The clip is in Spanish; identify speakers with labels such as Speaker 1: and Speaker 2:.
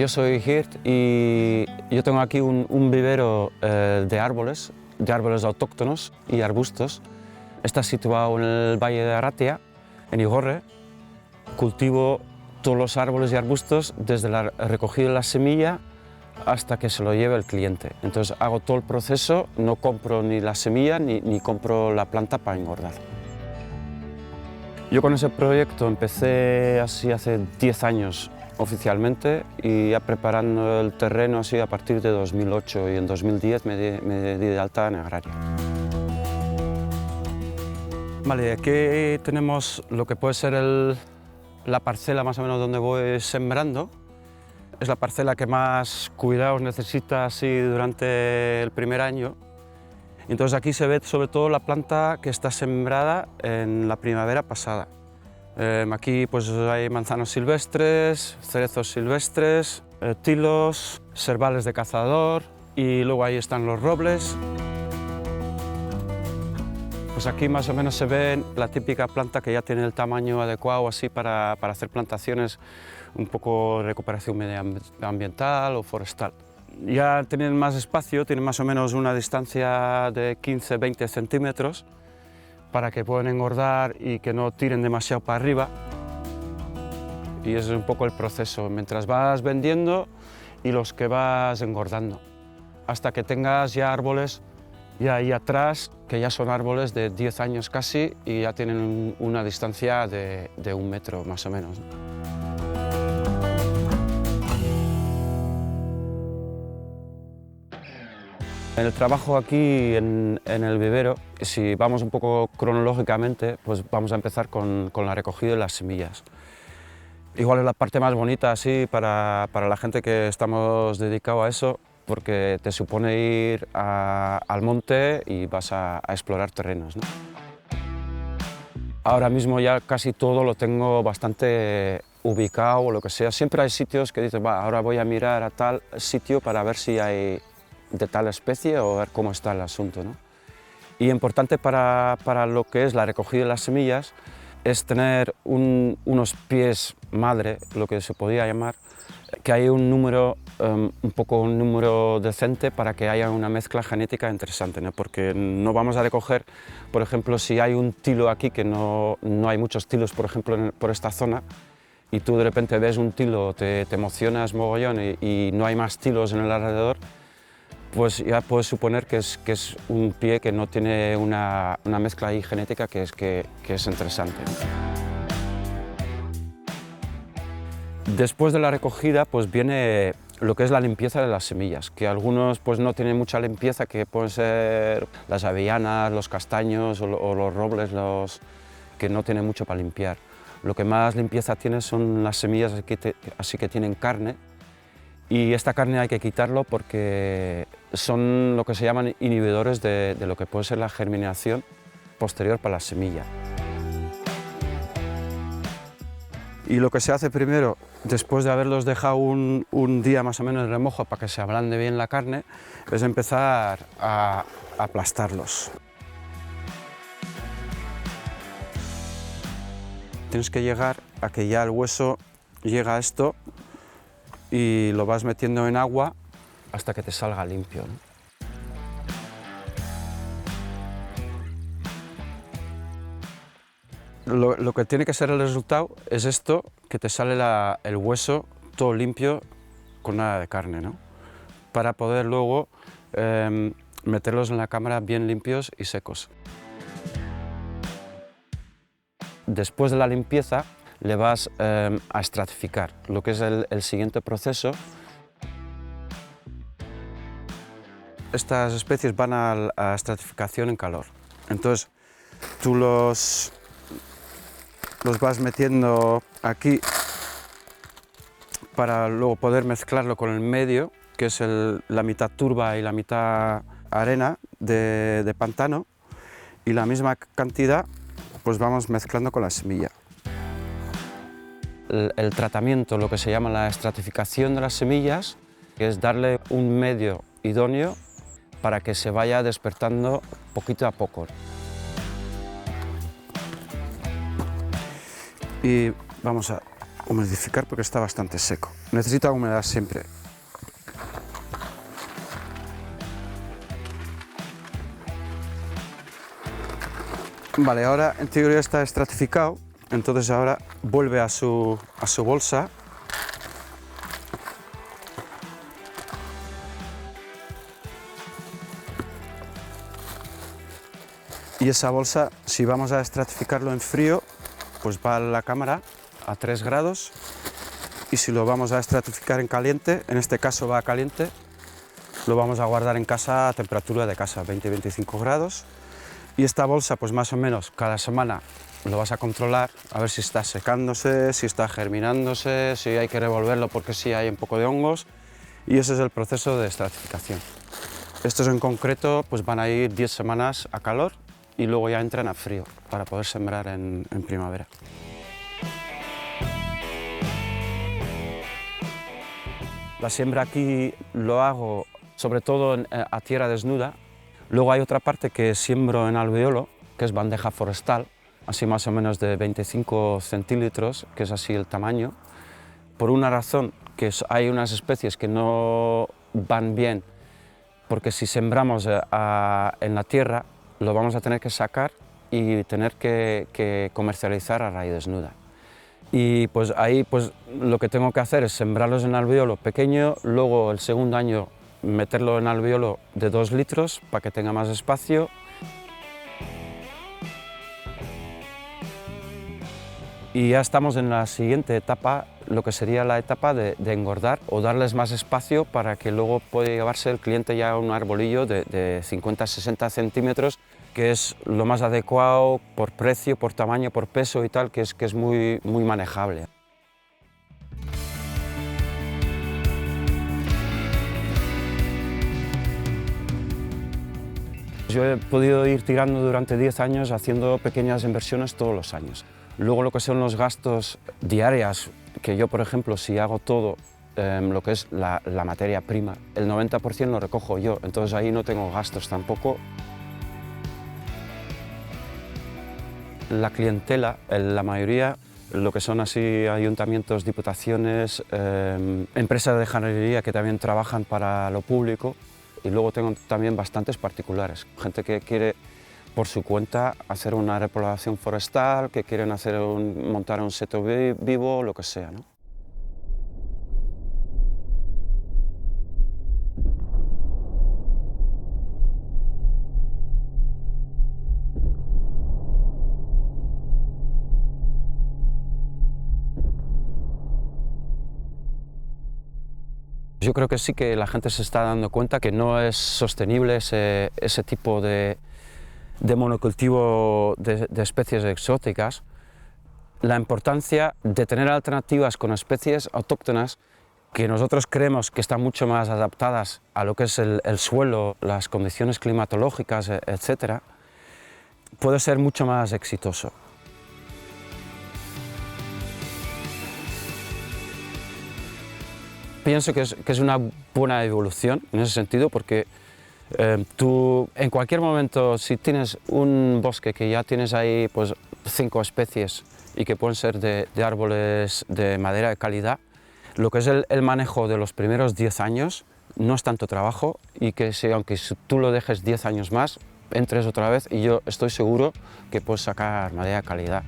Speaker 1: yo soy Geert y yo tengo aquí un vivero de árboles autóctonos y arbustos. Está situado en el Valle de Arratia, en Igorre. Cultivo todos los árboles y arbustos desde la recogida de la semilla hasta que se lo lleve el cliente. Entonces hago todo el proceso, no compro ni la semilla ni compro la planta para engordar. Yo con ese proyecto empecé así hace 10 años oficialmente y ya preparando el terreno así a partir de 2008 y en 2010 me di de alta en agraria. Vale, aquí tenemos lo que puede ser la parcela más o menos donde voy sembrando. Es la parcela que más cuidados necesita así durante el primer año. Entonces aquí se ve sobre todo la planta que está sembrada en la primavera pasada. Aquí pues hay manzanos silvestres, cerezos silvestres, tilos, servales de cazador y luego ahí están los robles. Pues aquí más o menos se ve la típica planta que ya tiene el tamaño adecuado así para hacer plantaciones un poco de recuperación medioambiental o forestal. Ya tienen más espacio, tienen más o menos una distancia de 15-20 centímetros para que puedan engordar y que no tiren demasiado para arriba. Y ese es un poco el proceso, mientras vas vendiendo y los que vas engordando, hasta que tengas ya árboles ya ahí atrás, que ya son árboles de 10 años casi y ya tienen una distancia de 1 metro más o menos. En el trabajo aquí en el vivero, si vamos un poco cronológicamente, pues vamos a empezar con la recogida de las semillas. Igual es la parte más bonita así para la gente que estamos dedicados a eso, porque te supone ir al monte y vas a explorar terrenos, ¿no? Ahora mismo ya casi todo lo tengo bastante ubicado o lo que sea. Siempre hay sitios que dices, va, ahora voy a mirar a tal sitio para ver si hay de tal especie o ver cómo está el asunto, ¿no? Y importante para lo que es la recogida de las semillas es tener unos pies madre, lo que se podría llamar, que haya un número, un número decente para que haya una mezcla genética interesante, ¿no? Porque no vamos a recoger, por ejemplo, si hay un tilo aquí, que no hay muchos tilos, por ejemplo, por esta zona, y tú de repente ves un tilo, te emocionas mogollón y no hay más tilos en el alrededor, pues ya puedes suponer que es un pie que no tiene una mezcla ahí genética que es interesante. Después de la recogida pues viene lo que es la limpieza de las semillas, que algunos pues no tienen mucha limpieza, que pueden ser las avellanas, los castaños o los robles, que no tienen mucho para limpiar. Lo que más limpieza tiene son las semillas así que tienen carne, y esta carne hay que quitarlo porque son lo que se llaman inhibidores de lo que puede ser la germinación posterior para la semilla. Y lo que se hace primero, después de haberlos dejado un día más o menos en remojo para que se ablande bien la carne, es empezar a aplastarlos. Tienes que llegar a que ya el hueso llega a esto y lo vas metiendo en agua hasta que te salga limpio, ¿no? Lo que tiene que ser el resultado es esto, que te sale el hueso todo limpio con nada de carne, ¿no? Para poder luego meterlos en la cámara bien limpios y secos. Después de la limpieza le vas a estratificar, lo que es el siguiente proceso. Estas especies van a estratificación en calor, entonces tú los vas metiendo aquí para luego poder mezclarlo con el medio, que es la mitad turba y la mitad arena de pantano, y la misma cantidad pues vamos mezclando con la semilla. El tratamiento, lo que se llama la estratificación de las semillas, que es darle un medio idóneo para que se vaya despertando poquito a poco. Y vamos a humidificar porque está bastante seco. Necesita humedad siempre. Vale, ahora en teoría está estratificado, entonces ahora vuelve a su bolsa. Y esa bolsa, si vamos a estratificarlo en frío, pues va a la cámara a 3 grados, y si lo vamos a estratificar en caliente, en este caso va a caliente, lo vamos a guardar en casa a temperatura de casa, 20-25 grados. Y esta bolsa, pues más o menos cada semana lo vas a controlar, a ver si está secándose, si está germinándose, si hay que revolverlo porque sí hay un poco de hongos, y ese es el proceso de estratificación. Estos en concreto pues van a ir 10 semanas a calor y luego ya entran a frío para poder sembrar en primavera. La siembra aquí lo hago sobre todo a tierra desnuda. Luego hay otra parte que siembro en alveolo, que es bandeja forestal, así más o menos de 25 centímetros, que es así el tamaño. Por una razón, que hay unas especies que no van bien, porque si sembramos en la tierra, lo vamos a tener que sacar y tener que comercializar a raíz desnuda. Y pues ahí pues, lo que tengo que hacer es sembrarlos en alveolo pequeño, luego el segundo año meterlo en alveolo de 2 litros para que tenga más espacio. Y ya estamos en la siguiente etapa, lo que sería la etapa de engordar o darles más espacio para que luego pueda llevarse el cliente ya a un arbolillo de 50-60 centímetros, que es lo más adecuado por precio, por tamaño, por peso y tal, que es muy manejable. Yo he podido ir tirando durante 10 años haciendo pequeñas inversiones todos los años. Luego lo que son los gastos diarios, que yo por ejemplo si hago todo lo que es la materia prima, el 90% lo recojo yo, entonces ahí no tengo gastos tampoco. La clientela, la mayoría, lo que son así ayuntamientos, diputaciones, empresas de jardinería que también trabajan para lo público, y luego tengo también bastantes particulares, gente que quiere por su cuenta hacer una repoblación forestal, que quieren montar un seto vivo, lo que sea, ¿no? Yo creo que sí que la gente se está dando cuenta que no es sostenible ese tipo de monocultivo de especies exóticas. La importancia de tener alternativas con especies autóctonas que nosotros creemos que están mucho más adaptadas a lo que es el suelo, las condiciones climatológicas, etc., puede ser mucho más exitoso. Pienso que es una buena evolución en ese sentido, porque tú en cualquier momento, si tienes un bosque que ya tienes ahí pues 5 especies y que pueden ser de árboles de madera de calidad, lo que es el manejo de los primeros 10 años no es tanto trabajo, y que aunque tú lo dejes 10 años más, entres otra vez y yo estoy seguro que puedes sacar madera de calidad.